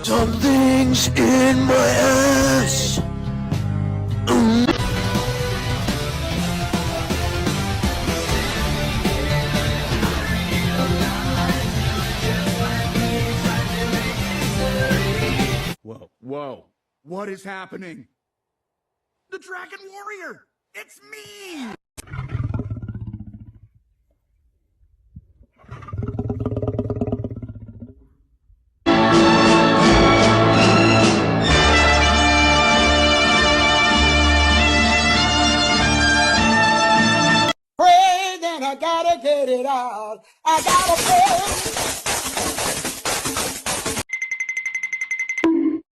Something's in my ass. Whoa, whoa. What is happening? The Dragon Warrior! It's me! Pray, then I gotta get it out. I gotta pray.